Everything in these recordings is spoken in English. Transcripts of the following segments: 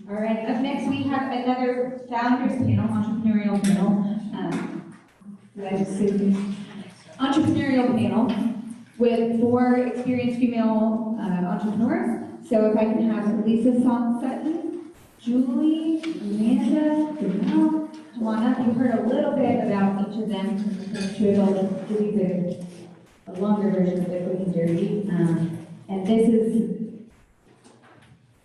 All right, up next we have another founders panel, entrepreneurial panel. Did I just say this? Entrepreneurial panel with 4 experienced female entrepreneurs. So if I can have Lisa, Song Sutton, Julie, Amanda, Janelle, come on up. You heard a little bit about each of them. I'm sure they'll give you a longer version of the quick and dirty. And this is,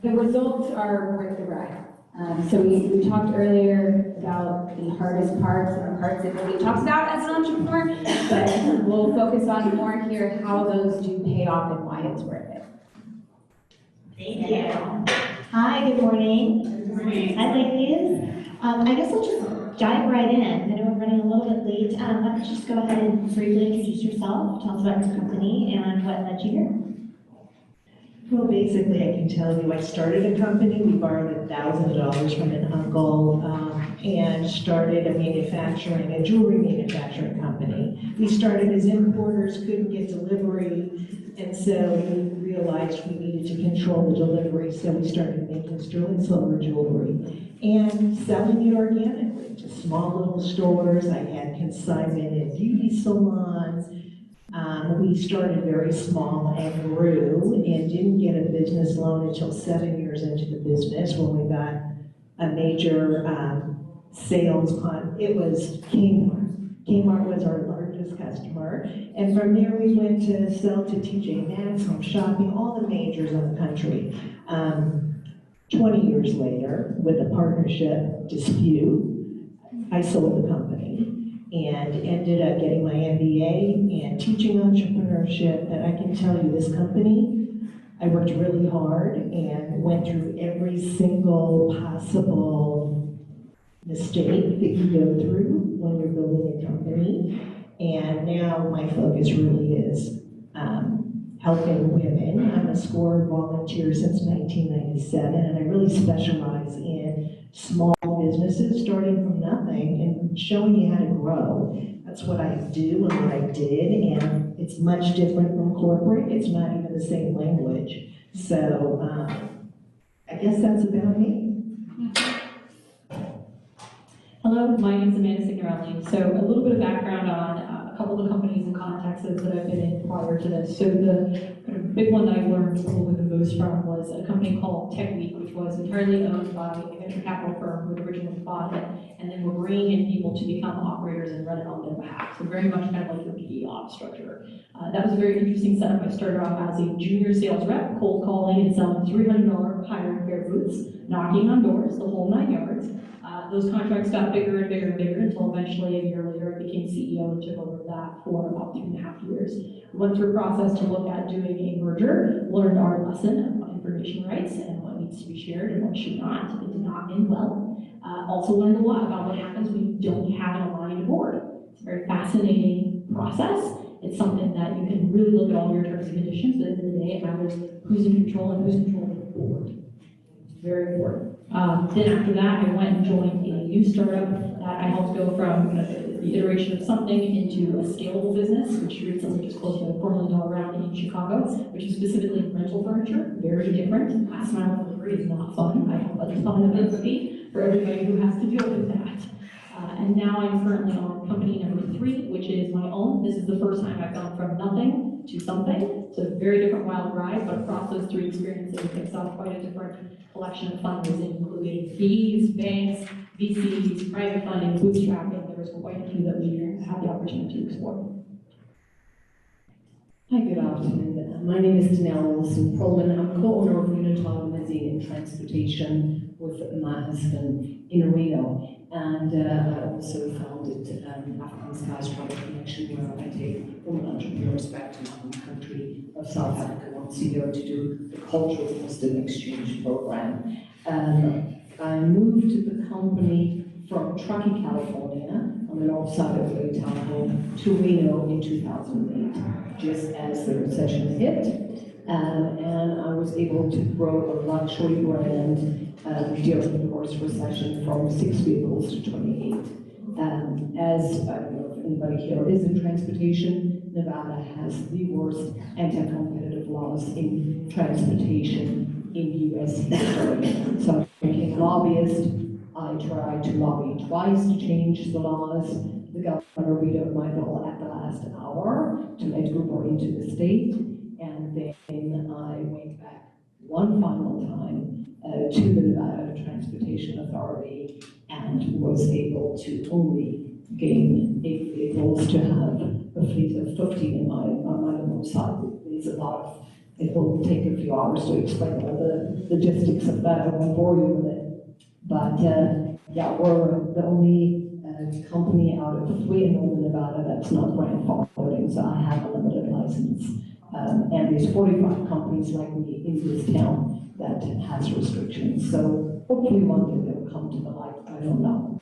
the results are worth the ride. So we talked earlier about the hardest parts and the parts that nobody talks about as an entrepreneur, but we'll focus on more here how those do pay off and why it's worth it. Thank you. Hi, good morning. Good morning. Hi, ladies. I guess I'll just dive right in. I know we're running a little bit late. Why don't you just go ahead and briefly introduce yourself, tell us about your company and what led you here. Well, basically, I can tell you, I started a company. We borrowed $1,000 from an uncle and started a jewelry manufacturing company. We started as importers, couldn't get delivery, and so we realized we needed to control the delivery, so we started making sterling silver jewelry and selling it organically to small little stores. I had consignment in beauty salons. We started very small and grew and didn't get a business loan until 7 years into the business when we got a major sales it was Kmart. Kmart was our largest customer. And from there we went to sell to TJ Maxx, Home Shopping, all the majors in the country. 20 years later, with a partnership dispute, I sold the company and ended up getting my MBA and teaching entrepreneurship. And I can tell you, this company, I worked really hard and went through every single possible mistake that you go through when you're building a company. And now my focus really is helping women. I'm a SCORE volunteer since 1997, and I really specialize in small businesses starting from nothing and showing you how to grow. That's what I do and what I did, and it's much different from corporate. It's not even the same language. So I guess that's about me. Hello, my name is Amanda Signorelli. So a little bit of background on a couple of the companies and contexts that I've been in prior to this. So the kind of big one that I learned probably the most from was a company called TechWeek, which was entirely owned by a venture capital firm who had originally bought it, and then were bringing in people to become operators and run it on their behalf. So very much kind of like your PE op structure. That was a very interesting setup. I started off as a junior sales rep, cold calling and selling $300 higher and fair boots, knocking on doors, the whole 9 yards. Those contracts got bigger and bigger and bigger until eventually a year later I became CEO and took over that for about 2.5 years. Went through a process to look at doing a merger, learned our lesson about information rights and what needs to be shared and what should not. It did not end well. Also learned a lot about what happens when you don't have an aligned board. It's a very fascinating process. It's something that you can really look at all your terms and conditions, but at the end of the day it matters who's in control and who's controlling the board. Very important. Then after that, I went and joined a new startup that I helped go from the iteration of something into a scalable business, which recently just closed a $4 million round in Chicago, which is specifically rental furniture. Very different. Last mile delivery is not fun. I hope that's fun ability for everybody who has to deal with that. And now I'm currently on company number 3, which is my own. This is the first time I've gone from nothing to something. It's a very different wild ride, but across those 3 experiences, it picks up quite a different collection of fundraising, including fees, banks, VCs, private funding, bootstrapping. There was quite a few that we had the opportunity to explore. Hi, good afternoon. My name is Danelle Wilson-Pullman. I'm co-owner of Unitar Limousine and Transportation with my husband in Reno. And I also founded African Skies Travel Connection, where I take women entrepreneurs back to my home country of South Africa once a year to do the Cultural Wisdom Exchange Program. I moved to the company from Truckee, California, on the north side of Lake Tahoe, to Reno in 2008, just as the recession hit. And I was able to grow a luxury brand during the worst recession from 6 vehicles to 28. As I don't know if anybody here is in transportation, Nevada has the worst anti-competitive laws in transportation in U.S. history. So I came lobbyist. I tried to lobby twice to change the laws. The governor vetoed my bill at the last hour to let Uber into the state. And then I went back one final time to the Nevada Transportation Authority and was able to only gain 8 vehicles to have a fleet of 15 on my limo side. There's a lot of, it will take a few hours to explain all the logistics of that. I won't bore you with it. But yeah, we're the only company out of Northern Nevada that's not grandfathered, so I have a limited license. And there's 45 companies like me in this town that has restrictions. So hopefully one day they'll come to the light. I don't know.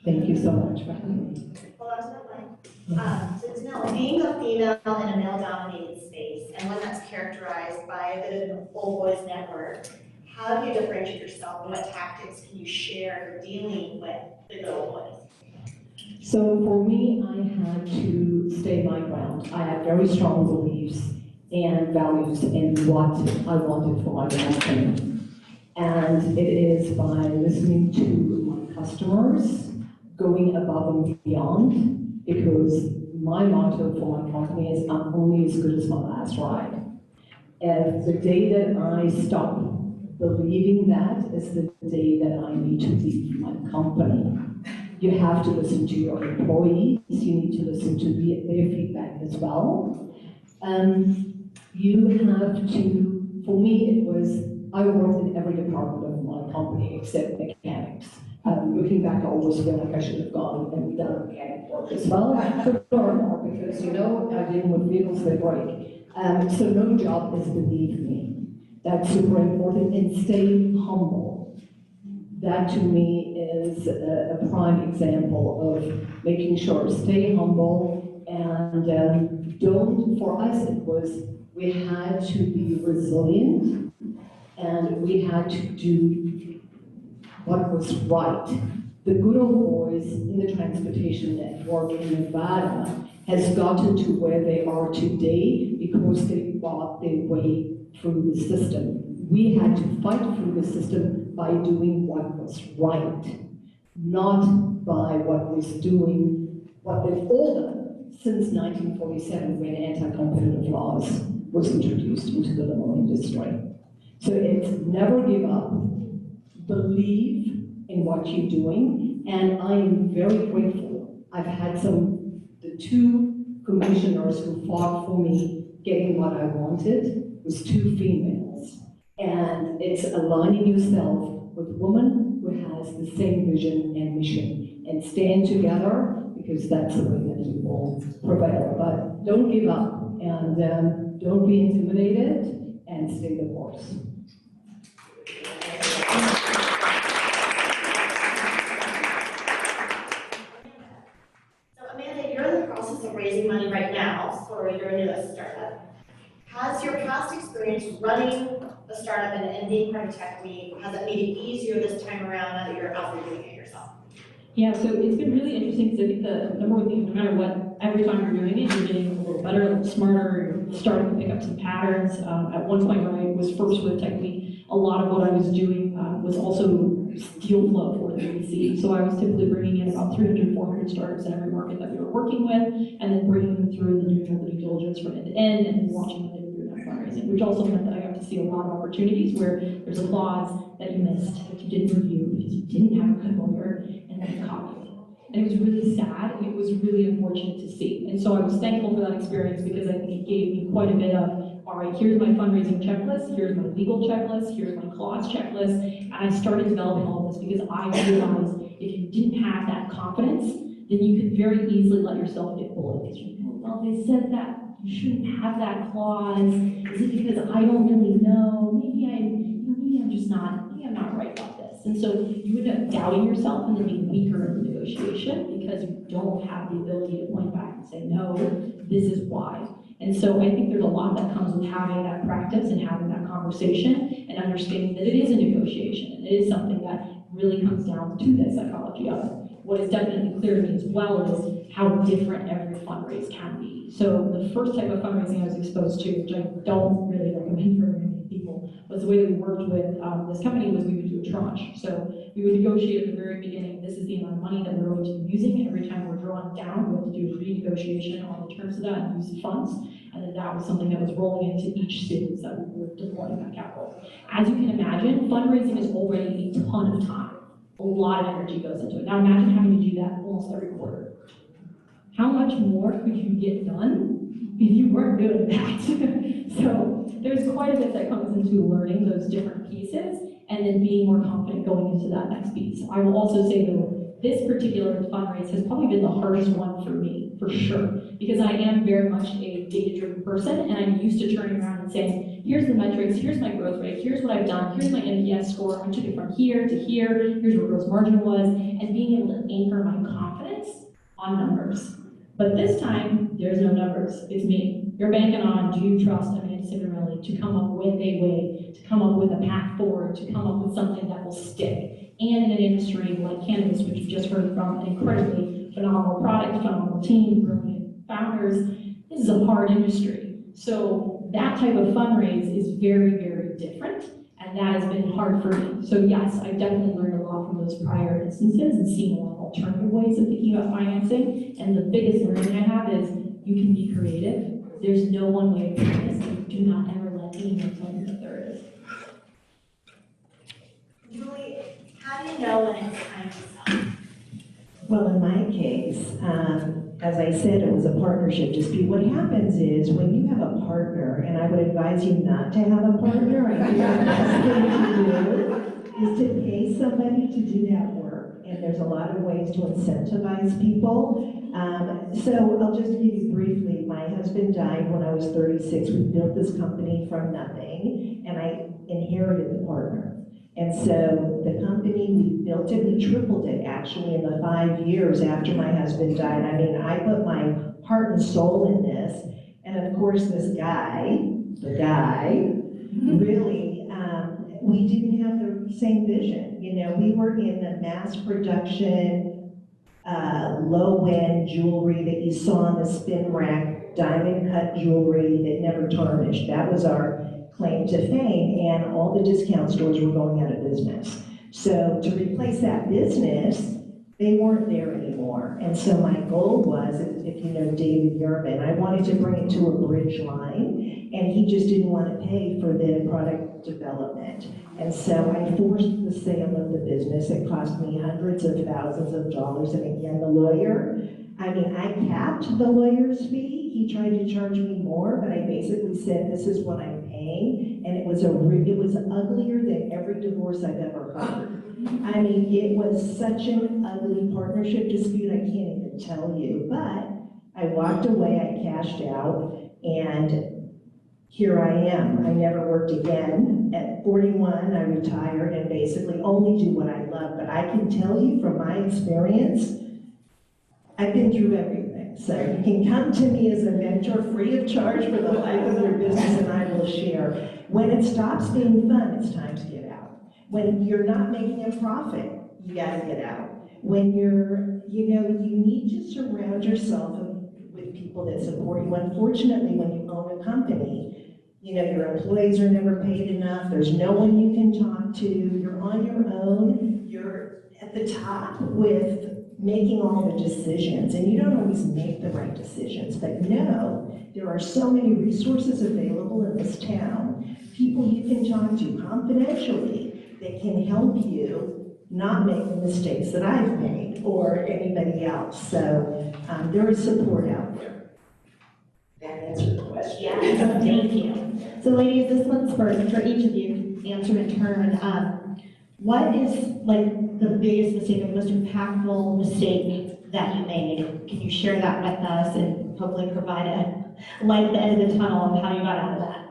Thank you so much for having me. Hold on to that mic. So Janelle, being a female in a male-dominated space and one that's characterized by a bit of an old boys network, how do you differentiate yourself and what tactics can you share for dealing with the good old boys? So for me, I had to stay my ground. I had very strong beliefs and values in what I wanted for my company. And it is by listening to my customers, going above and beyond, because my motto for my company is I'm only as good as my last ride. And the day that I stop believing that is the day that I need to leave my company. You have to listen to your employees, you need to listen to their feedback as well. You have to, for me it was, I worked in every department of my company except mechanics. Looking back, I always feel like I should have gone and done mechanic work as well. But no, because you know, I deal with vehicles that break. So no job is beneath me. That's super important, and stay humble. That to me is a prime example of making sure stay humble and don't, for us it was, we had to be resilient and we had to do what was right. The good old boys in the transportation network in Nevada has gotten to where they are today because they fought their way through the system. We had to fight through the system by doing what was right, not by what they've all done since 1947 when anti-competitive laws was introduced into the limo industry. So it's never give up, believe in what you're doing, and I am very grateful. I've had the 2 commissioners who fought for me getting what I wanted was 2 females. And it's aligning yourself with a woman who has the same vision and mission, and stand together because that's the way that we will prevail. But don't give up, and don't be intimidated, and stay the course. So Amanda, you're in the process of raising money right now for your newest startup. Has your past experience running a startup and being part of TechWeek, has it made it easier this time around now that you're out there doing it yourself? Yeah, so it's been really interesting because I think the number one thing, no matter what, every time you're doing it, you're getting a little better, a little smarter, you're starting to pick up some patterns. At one point when I was first with TechWeek, a lot of what I was doing was also deal flow for the VC. So I was typically bringing in about 300, 400 startups in every market that we were working with, and then bringing them through and then doing all the due diligence from end to end, and then watching them through that fundraising, which also meant that I got to see a lot of opportunities where there's a clause that you missed, that you didn't review because you didn't have a good lawyer, and then it caught you. And it was really sad, and it was really unfortunate to see. And so I was thankful for that experience because I think it gave me quite a bit of, all right, here's my fundraising checklist, here's my legal checklist, here's my clause checklist, and I started developing all this because I realized if you didn't have that confidence, then you could very easily let yourself get bullied. Because you know, well, they said that you shouldn't have that clause. Is it because I don't really know? Maybe I'm just not, maybe I'm not right about this. And so you end up doubting yourself and then being weaker in the negotiation because you don't have the ability to point back and say, no, this is why. And so I think there's a lot that comes with having that practice and having that conversation and understanding that it is a negotiation and it is something that really comes down to the psychology of it. What is definitely clear to me as well is how different every fundraise can be. So the first type of fundraising I was exposed to, which I don't really recommend for very many people, was the way that we worked with this company was we would do a tranche. So we would negotiate at the very beginning, this is the amount of money that we're going to be using. Every time we're drawing down, we have to do a renegotiation on the terms of that and use the funds. And then that was something that was rolling into each city that we were deploying that capital. As you can imagine, fundraising is already a ton of time. A lot of energy goes into it. Now imagine having to do that almost every quarter. How much more could you get done if you weren't doing that? So there's quite a bit that comes into learning those different pieces and then being more confident going into that next piece. I will also say though, this particular fundraise has probably been the hardest one for me, for sure, because I am very much a data-driven person and I'm used to turning around and saying, here's the metrics, here's my growth rate, here's what I've done, here's my NPS score, I took it from here to here, here's what gross margin was, and being able to anchor my confidence on numbers. But this time, there's no numbers, it's me. You're banking on, do you trust Amanda Signorelli to come up with a way, to come up with a path forward, to come up with something that will stick. And in an industry like cannabis, which you just heard from, an incredibly phenomenal product, phenomenal team, brilliant founders, this is a hard industry. So that type of fundraise is very, very different, and that has been hard for me. So yes, I've definitely learned a lot from those prior instances and seen a lot of alternative ways of thinking about financing. And the biggest learning I have is you can be creative. There's no one way of doing this, and do not ever let anyone tell you that there is. Julie, how do you know when it's time to sell? Well, in my case, as I said, it was a partnership dispute. What happens is when you have a partner, and I would advise you not to have a partner, I think the best thing to do is to pay somebody to do that work. And there's a lot of ways to incentivize people. So I'll just give you briefly, my husband died when I was 36. We built this company from nothing, and I inherited the partner. And so the company, we built it, we tripled it actually in the 5 years after my husband died. I mean, I put my heart and soul in this. And of course, this guy, really, we didn't have the same vision. You know, we were in the mass production, low-end jewelry that you saw on the spin rack, diamond cut jewelry that never tarnished. That was our claim to fame, and all the discount stores were going out of business. So to replace that business, they weren't there anymore. And so my goal was, if you know David Yerman, I wanted to bring it to a bridge line, and he just didn't want to pay for the product development. And so I forced the sale of the business. It cost me hundreds of thousands of dollars, and again, the lawyer, I mean, I capped the lawyer's fee. He tried to charge me more, but I basically said, this is what I'm paying, and it was uglier than every divorce I've ever heard. I mean, it was such an ugly partnership dispute, I can't even tell you, but I walked away, I cashed out, and here I am. I never worked again. At 41, I retired and basically only do what I love, but I can tell you from my experience, I've been through everything. So you can come to me as a mentor free of charge for the life of your business, and I will share. When it stops being fun, it's time to get out. When you're not making a profit, you gotta get out. When you're, you need to surround yourself with people that support you. Unfortunately, when you own a company, your employees are never paid enough, there's no one you can talk to, you're on your own, you're at the top with making all the decisions, and you don't always make the right decisions, but know there are so many resources available in this town, people you can talk to confidentially that can help you not make the mistakes that I've made or anybody else. So there is support out there. That answered the question. Yes, thank you. So ladies, this one's for each of you, answer in turn. What is like the biggest mistake or the most impactful mistake that you made? Can you share that with us and hopefully provide a light at the end of the tunnel of how you got out of that?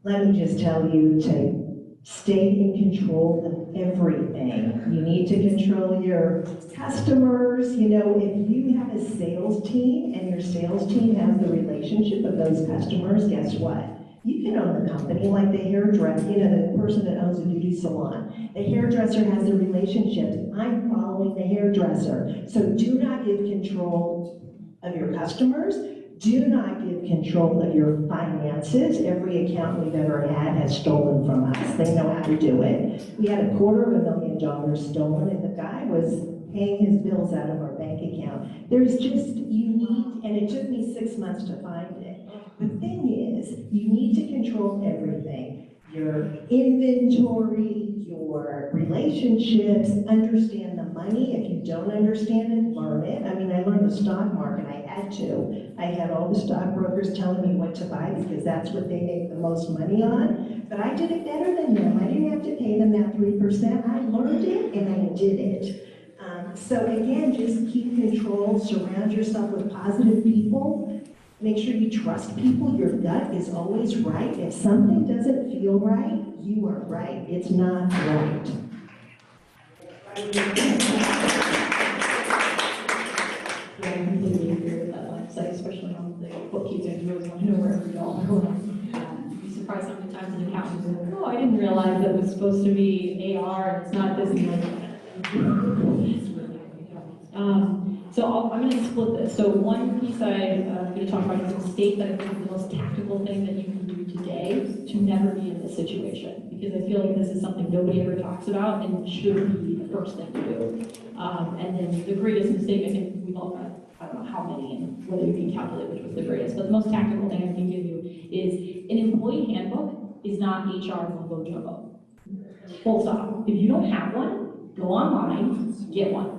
Let me just tell you to stay in control of everything. You need to control your customers. If you have a sales team and your sales team has the relationship with those customers, guess what? You can own the company like the hairdresser, the person that owns a beauty salon. The hairdresser has the relationships. I'm following the hairdresser. So do not give control of your customers, Do not give control of your finances. Every accountant we've ever had has stolen from us. They know how to do it. We had $250,000 stolen, and the guy was paying his bills out of our bank account. There's just, you need, and it took me 6 months to find it. The thing is, you need to control everything. Your inventory, your relationships, understand the money. If you don't understand it, learn it. I mean, I learned the stock market, I had to. I had all the stockbrokers telling me what to buy because that's what they make the most money on. But I did it better than them. I didn't have to pay them that 3%. I learned it and I did it. So again, just keep control, surround yourself with positive people. Make sure you trust people. Your gut is always right. If something doesn't feel right, you are right. It's not right. Yeah, I completely agree with that website, especially on the bookkeeping. You always want to know where every dollar going. You'd be surprised how many times an accountant will be like, oh, I didn't realize that it was supposed to be AR and it's not this and that. I'm going to split this. So one piece I'm going to talk about is a mistake that I think is the most tactical thing that you can do today to never be in this situation. Because I feel like this is something nobody ever talks about and should be the first thing to do. And then the greatest mistake, I think we've all got, I don't know how many and whether you can calculate which was the greatest, but the most tactical thing I can give you is an employee handbook is not HR mumbo jumbo. Full stop. If you don't have one, go online, get one.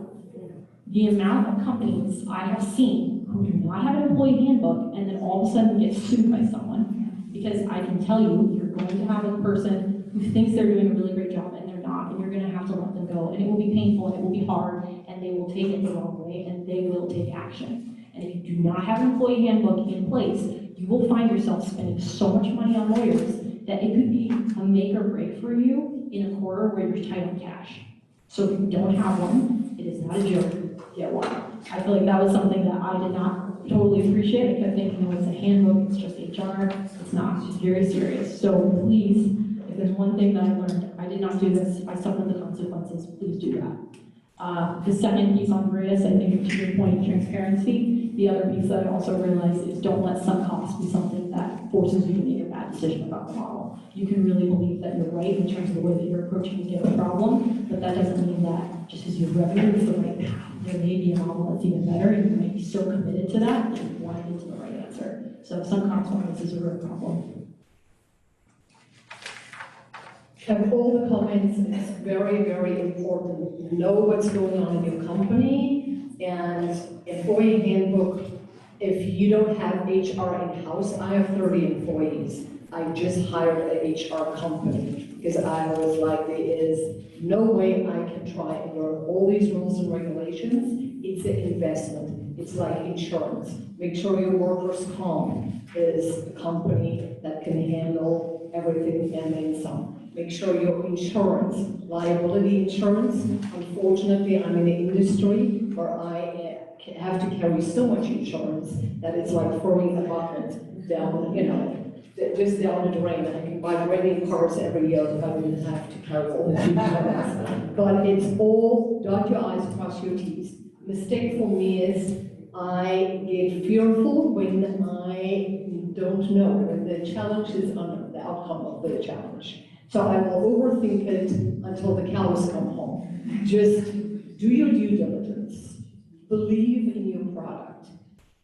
The amount of companies I have seen who do not have an employee handbook and then all of a sudden get sued by someone, because I can tell you, you're going to have a person who thinks they're doing a really great job and they're not, and you're going to have to let them go, and it will be painful, and it will be hard, and they will take it the wrong way, and they will take action. And if you do not have an employee handbook in place, you will find yourself spending so much money on lawyers that it could be a make or break for you in a quarter where you're tight on cash. So if you don't have one, it is not a joke. Get one. I feel like that was something that I did not totally appreciate. I kept thinking, oh, it's a handbook, it's just HR. It's not. It's very serious. So please, if there's one thing that I learned, I did not do this. I suffered the consequences. Please do that. The second piece on greatest, I think, to your point, transparency. The other piece that I also realized is don't let sunk cost be something that forces you to make a bad decision about the model. You can really believe that you're right in terms of the way that you're approaching a given problem, but that doesn't mean that just as your revenue is the right path, there may be a model that's even better, and you may be so committed to that that you want to get to the right answer. So sunk cost bias is a real problem. Of all the comments, it's very, very important. Know what's going on in your company, and employee handbook. If you don't have HR in-house, I have 30 employees. I just hired an HR company because I was like, there is no way I can try and learn all these rules and regulations. It's an investment. It's like insurance. Make sure your workers' comp is a company that can handle everything and then some. Make sure your insurance, liability insurance, unfortunately, I'm in an industry where I have to carry so much insurance that it's like throwing a bucket down, just down the drain. I can buy raining cars every year if I didn't have to carry all the insurance. But it's all dot your I's, cross your T's. Mistake for me is I get fearful when I don't know, when the challenge is unknown, the outcome of the challenge. So I will overthink it until the cows come home. Just do your due diligence. Believe in your product.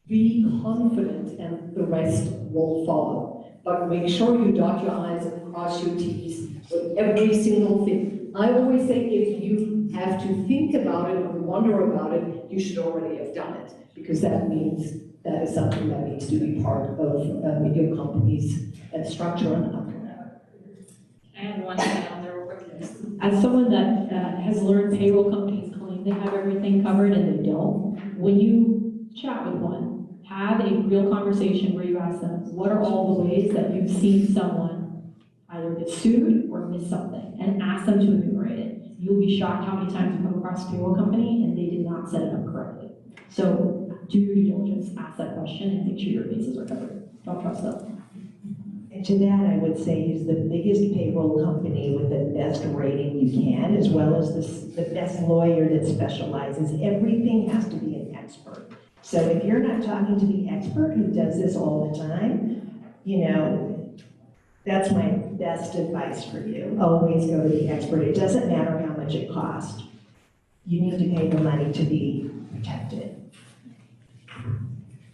Be confident and the rest will follow. But make sure you dot your I's and cross your T's with every single thing. I always say if you have to think about it or wonder about it, you should already have done it, because that means that is something that needs to be part of your company's structure and outcome. I have one thing on there real quick. As someone that has learned payroll companies claim they have everything covered and they don't, when you chat with one, have a real conversation where you ask them, what are all the ways that you've seen someone either get sued or miss something, and ask them to enumerate it. You'll be shocked how many times you come across a payroll company and they did not set it up correctly. So do your due diligence, ask that question, and make sure your bases are covered. Don't trust them. And to that, I would say use the biggest payroll company with the best rating you can, as well as the best lawyer that specializes. Everything has to be an expert. So if you're not talking to the expert who does this all the time, you know, that's my best advice for you. Always go to the expert. It doesn't matter how much it costs. You need to pay the money to be protected.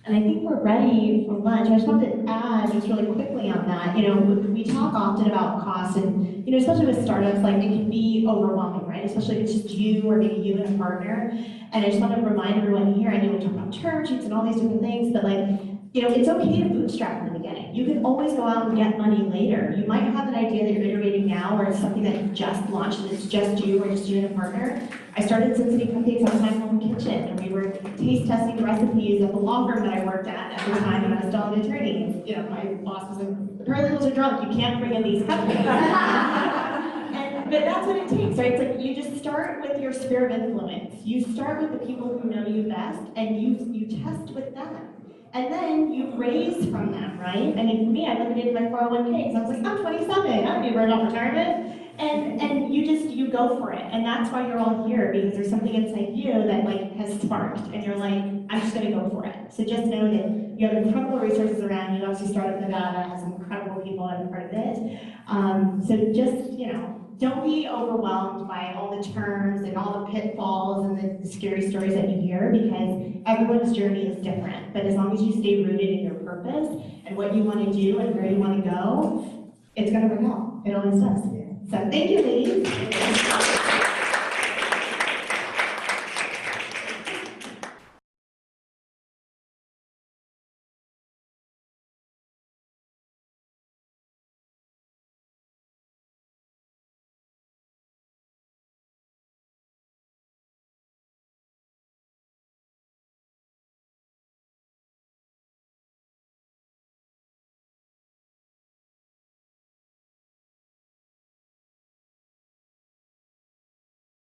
And I think we're ready for lunch. I just wanted to add just really quickly on that. You know, we talk often about costs and, you know, especially with startups, like it can be overwhelming, right? Especially if it's just you or maybe you and a partner. And I just want to remind everyone here, I know we talk about term sheets and all these different things, but like, you know, it's okay to bootstrap in the beginning. You can always go out and get money later. You might have an idea that you're iterating now or it's something that you just launched and it's just you or just you and a partner. I started City Cupcakes on my home kitchen, and we were taste testing the recipes at the law firm that I worked at the time, and I was still an attorney. And, you know, my boss was like, the paralegals are drunk, you can't bring in these cupcakes. But that's what it takes, right? It's like you just start with your sphere of influence. You start with the people who know you best, and you test with them. And then you raise from them, right? I mean, for me, I limited my 401k because I was like, I'm 27, I don't need to worry about retirement. And you go for it. And that's why you're all here, because there's something inside you that like has sparked. And you're like, I'm just gonna go for it. So just know that you have incredible resources around you. Obviously, Startup Nevada has some incredible people that are part of it. So just, you know, don't be overwhelmed by all the terms and all the pitfalls and the scary stories that you hear, because everyone's journey is different. But as long as you stay rooted in your purpose and what you want to do and where you want to go, it's going to work out. It always does. So thank you, ladies.